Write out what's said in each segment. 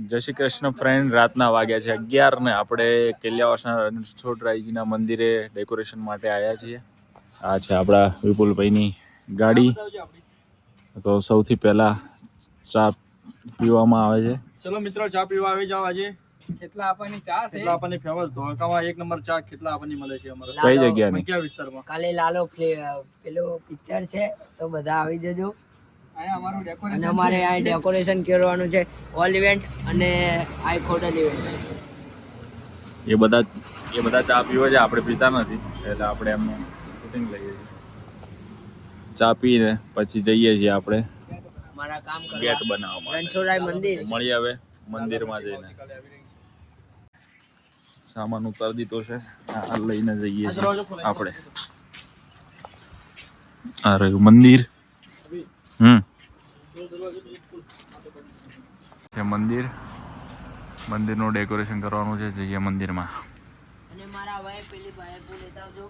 જય શ્રી કૃષ્ણ ફ્રેન્ડ. રાતના વાગ્યા છે 11 ને આપણે કેલિયાવાસના રણછોડરાયજીના મંદિરે ડેકોરેશન માટે આવ્યા છીએ. આ છે આપણા વિપુલભાઈની ગાડી. તો સૌથી પહેલા ચા પીવામાં આવે છે. ચલો મિત્રો, ચા પીવા આવી જાઓ. આજે કેટલા આપવાની ચા છે, કેટલા આપવાની ફેમસ ધોળકામાં એક નંબર ચા કેટલા આપવાની મળે છે અમારે. કઈ જગ્યાની? કયા વિસ્તારમાં? કાલે લાલો પેલો પિક્ચર છે તો બધા આવી જજો. અને અમારે આ ડેકોરેશન કરવાનું છે, ઓલ ઇવેન્ટ અને આ ખોડલ ઇવેન્ટ. એ બધા ચા પીવે છે, આપણે પીતા નથી એટલે આપણે એમનું શૂટિંગ લઈએ છીએ. ચા પીને પછી જઈએ છીએ આપણે મારા કામ કરવા ગેટ બનાવવા રણછોડરાય મંદિર. મળી આવે મંદિરમાં જઈને સામાન ઉતારી દીધો છે, આ લઈને જઈએ છીએ આપણે. આ રહ્યું મંદિર. છે મંદિરનું ડેકોરેશન કરવાનું છે. જઈએ મંદિરમાં. અને મારા ભાઈ પેલી ભાઈ લેતા આવજો.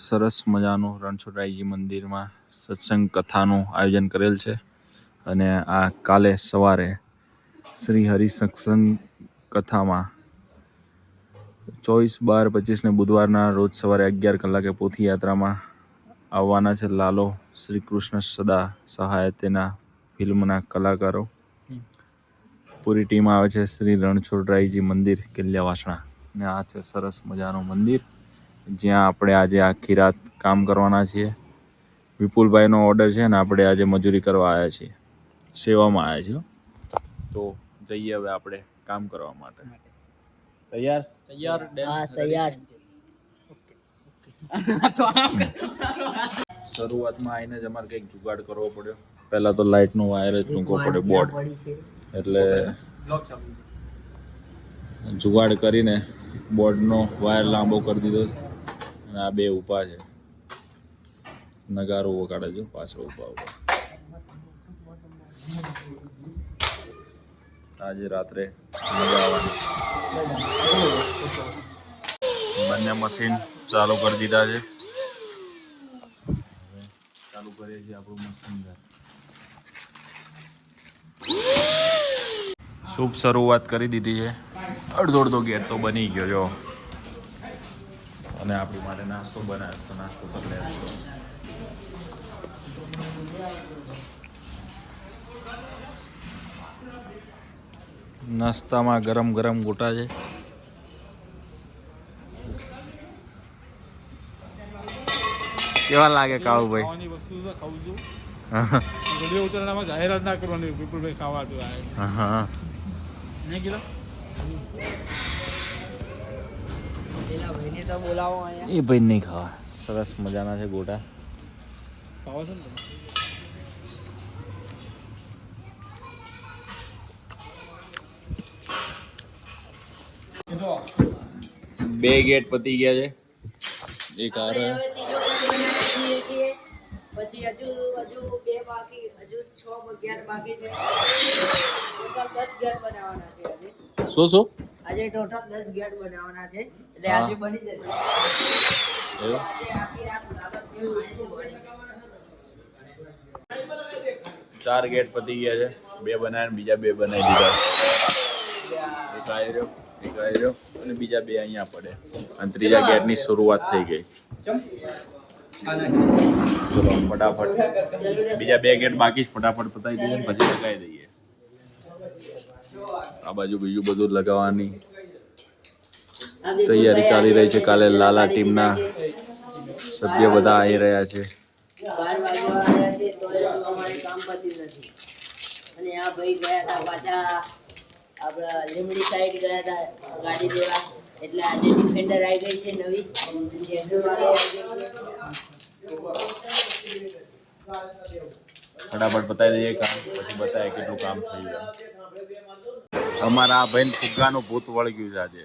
સરસ મજાનું રણછોડરાયજી મંદિરમાં સત્સંગ કથાનું આયોજન કરેલ છે. અને આ કાલે સવારે શ્રી હરિ સત્સંગ કથામાં 24/12/25 ને બુધવારના રોજ સવારે 11 કલાકે પોથી યાત્રામાં આવવાના છે. લાલો શ્રી કૃષ્ણ સદા સહાય તેના ફિલ્મના કલાકારો. પૂરી ટીમ આવે છે શ્રી રણછોડરાયજી મંદિર કેલિયાવાસણા. ને આ છે સરસ મજાનું મંદિર જ્યાં આપણે આજે આખી રાત કામ કરવાના છીએ. વિપુલભાઈનો ઓર્ડર છે ને આપણે આજે મજૂરી કરવા આવ્યા છીએ, સેવામાં આવ્યા છીએ. તો જઈએ હવે આપણે કામ કરવા માટે. તૈયાર? હા, તૈયાર. શરૂઆતમાં આવીને જ અમારે કંઈક જુગાડ કરવો પડ્યો. પહેલાં તો લાઇટનો વાયર જ મૂકવો પડે, બોર્ડ. એટલે જુગાડ કરીને બોર્ડનો વાયર લાંબો કરી દીધો. અને આ બે ઊભા છે, નગારો વગાડે છે પાછળ ઊભા. આજે રાત્રે મજા આવવાની. બંને મશીન ચાલુ કરી દીધા છે. ચાલુ કરીએ છીએ આપણું મશીન. શુભ શરૂઆત કરી દીધી છે. અડધો ગેટ તો બની ગયો જો. અને આપણી માટે નાસ્તો બનાવ્યો તો નાસ્તો કરી લેવો. નાસ્તામાં ગરમ ગરમ ગોટા છે. કેવા લાગે કાળુભાઈ? ખાવાની વસ્તુ તો ખાઉં છું. વિડીયો ઉતારવામાં જાહેરાત ના કરવાની. વિપુલભાઈ ખાવા તો હા નહીં કીધા. પેલા ભાઈને તો બોલાવો અહીંયા. એ ભાઈ નહીં ખાવા. સરસ મજાના છે ગોટા. ખાવા છે ને તમે? 2 ગેટ પતી ગયા છે. એક આ રહ્યો. પછી હજુ 2 બાકી, હજુ 6-11 બાકી છે. ટોટલ 10 ગેટ બનાવવાના છે આજે. શું આજે ટોટલ 10 ગેટ બનાવવાના છે, એટલે આજે બની જશે. એવું? આજે આખી રાત લાગત જેવું જોવાની છે. 4 ગેટ પતી ગયા છે. 2 બનાવ્યા, બીજા 2 બનાવી દીધા. એક આવી રહ્યો અને બીજા 2 અહીંયા પડે. અને ત્રીજા ગેટની શરૂઆત થઈ ગઈ. ચલો ફટાફટ બીજા 2 ગેટ બાકી જ ફટાફટ પતાવી દઈએ ને પછી લગાવી દઈએ. આ બાજુ બીજું બધું લગાવવાની તૈયારી ચાલી રહી છે. કાલે લાલા ટીમના સભ્ય બધા આવી રહ્યા છે. 12 વાગવા આવ્યા છે તો અમારે કામ પત્યું નથી. અને આ ભાઈ ગયા હતા પાછા આપણા લીમડી સાઈડ ગયા હતા ગાડી દેવા. એટલે આજે ડિફેન્ડર આવી ગઈ છે નવી. ફટાફટ બતાવી દઈએ કામ, પછી બતાવે કેટલું કામ થયું. અમારા આ ભાઈને ફુગ્ગાનું ભૂત વળગ્યું છે આજે.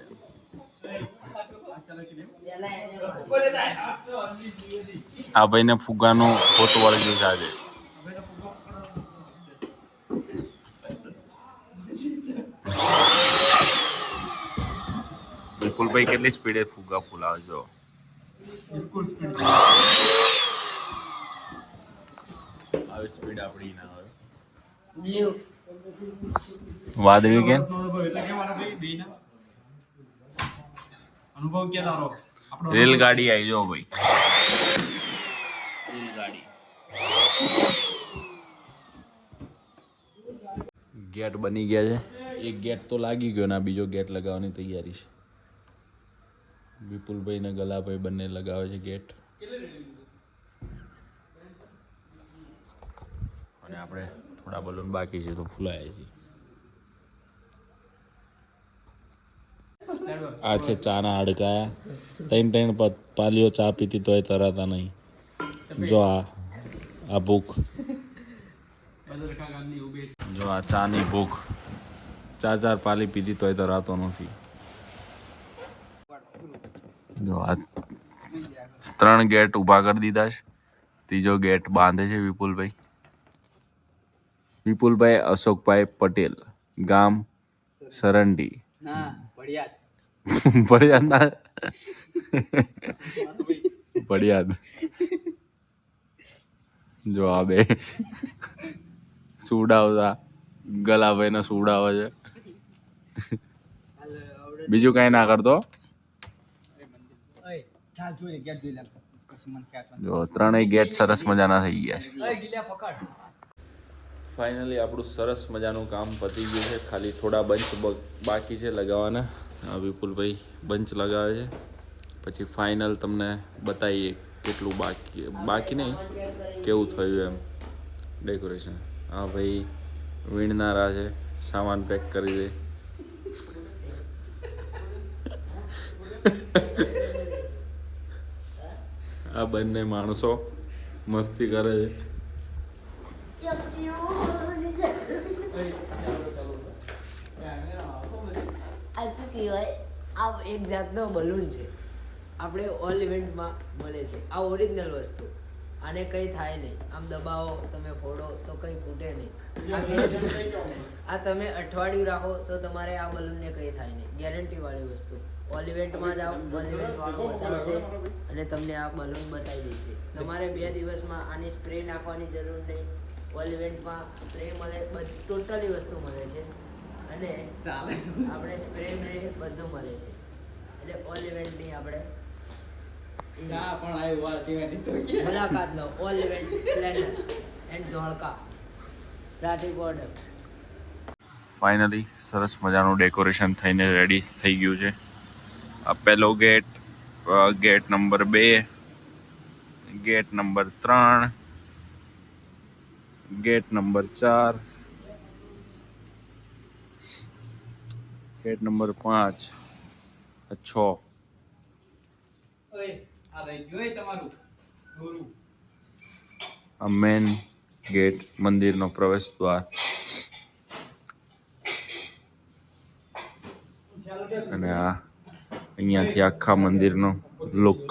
આ ભાઈને ફુગ્ગાનું ભૂત વળગ્યું છે આજે. વિપુલભાઈ કેટલી સ્પીડે ફુગ્ગા ફૂલાવે જો. બિલકુલ સ્પીડ આવી સ્પીડ આપણી ના આવે. બ્લુ વાદળી કેમ? અનુભવ એટલે કેવાનો ભાઈ બેયના અનુભવ કે તારો આપણો રેલગાડી આવી જો ભાઈ. રેલગાડી ગેટ બની ગયા છે. એક ગેટ તો લાગી ગયો ને બીજો ગેટ લગાવવાની તૈયારી છે. વિપુલભાઈ ને ગલાભાઈ બંને લગાવે છે ગેટ. અને આપણે થોડા બલૂન બાકી છે તો ફૂલાય છે. આ છે ચાના હાડકાયા. ત્રણ પાલીઓ ચા પીતી તોય તરાતા નહીં. જો આ ભૂખ, જો આ ચાની ભૂખ. ચાર પાલી પીધી તોય તરાતો નથી. જો આ 3 ગેટ ઊભા કરી દીધા છે. ત્રીજો ગેટ બાંધે છે વિપુલભાઈ. વિપુલભાઈ અશોકભાઈ પટેલ, ગામ સરંડી. ભડિયાદ ના ભડિયાદ. જો આ બે સુડાવતા ગલાભાઈ ને સુડાવે છે. બીજું કઈ ના કરતો. જો 3 ગેટ સરસ મજાના થઈ ગયા છે. ફાઇનલી આપણું સરસ મજાનું કામ પતી ગયું છે. ખાલી થોડા બંચ બાકી છે લગાવવાના. વિપુલભાઈ બંચ લગાવે છે. પછી ફાઇનલ તમને બતાવીએ કેટલું બાકી નહીં કેવું થયું એમ ડેકોરેશન. હા ભાઈ વીણનારા છે, સામાન પેક કરી દે. આ બંને માણસો મસ્તી કરે છે. આ શું કહેવાય, આ એક જાતનો બલૂન છે. આપણે ઓલ ઇવેન્ટમાં મળે છે. આ ઓરિજિનલ વસ્તુ. આને કંઈ થાય નહીં. આમ દબાવો તમે ફોડો તો કંઈ ફૂટે નહીં. આ તમે અઠવાડિયું રાખો તો તમારે આ બલૂનને કંઈ થાય નહીં. ગેરંટીવાળી વસ્તુ. ઓલ ઇવેન્ટમાં જાઓ, ઓલ ઇવેન્ટવાળો બતાવશે અને તમને આ બલૂન બતાવી દેશે. તમારે 2 દિવસમાં આની સ્પ્રે નાખવાની જરૂર નહીં. ઓલ ઇવેન્ટમાં સ્પ્રે મળે, ટોટલી વસ્તુ મળે છે અને આપણે સ્પ્રે ને બધું મળે છે. એટલે ઓલ ઇવેન્ટની આપણે મુલાકાત લો. All event planner and Dholka Rathi products. Finally સરસ મજાનું ડેકોરેશન થઈને રેડી થઈ ગયું છે. આ પહેલો gate, gate number 2, gate number 3, gate number 4, gate number 5, 6. આ મેન ગેટ, મંદિરનો પ્રવેશ દ્વાર. અને આ અહીંયાથી આખા મંદિરનો લુક.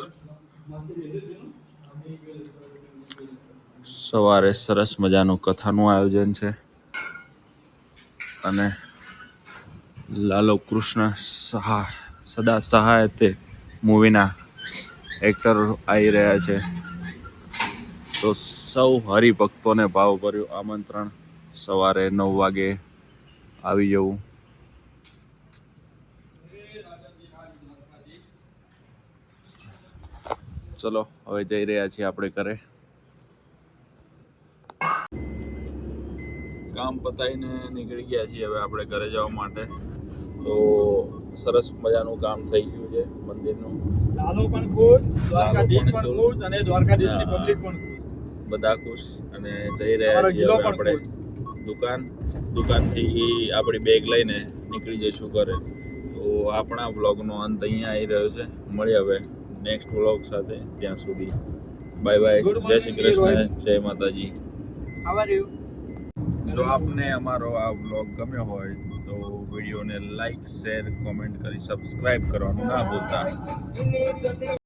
સવારે સરસ મજાનું કથાનું આયોજન છે અને લાલો કૃષ્ણ સદા સહાય તે મૂવીના એક્ટર આવી રહ્યા છે. તો સૌ હરિભક્તોને ભાવભર્યું આમંત્રણ. સવારે 9 વાગે આવી જવું. ચલો હવે જઈ રહ્યા છીએ આપણે ઘરે. કામ પતાવીને નીકળી ગયા છીએ હવે આપણે ઘરે જવા માટે. તો સરસ મજાનું કામ થઈ ગયું છે મંદિરનું. લાલો પણ ખુશ, દ્વારકાધીશ પણ ખુશ અને દ્વારકાધીશની પબ્લિક પણ ખુશ. બધા ખુશ અને જઈ રહ્યા છીએ હવે આપણે દુકાનથી આપણી બેગ લઈને નીકળી જઈશું ઘરે. તો આપણા વ્લોગનો અંત અહીંયા આવી રહ્યો છે. મળીએ હવે નેક્સ્ટ વ્લોગ સાથે. ત્યાં સુધી બાય બાય. જય શ્રી કૃષ્ણ, જય માતાજી. How are you? જો આપને અમારો આ વ્લોગ ગમ્યો હોય તો વિડીયોને લાઈક, શેર, કોમેન્ટ કરી સબસ્ક્રાઇબ કરવાનું ના ભૂલતા.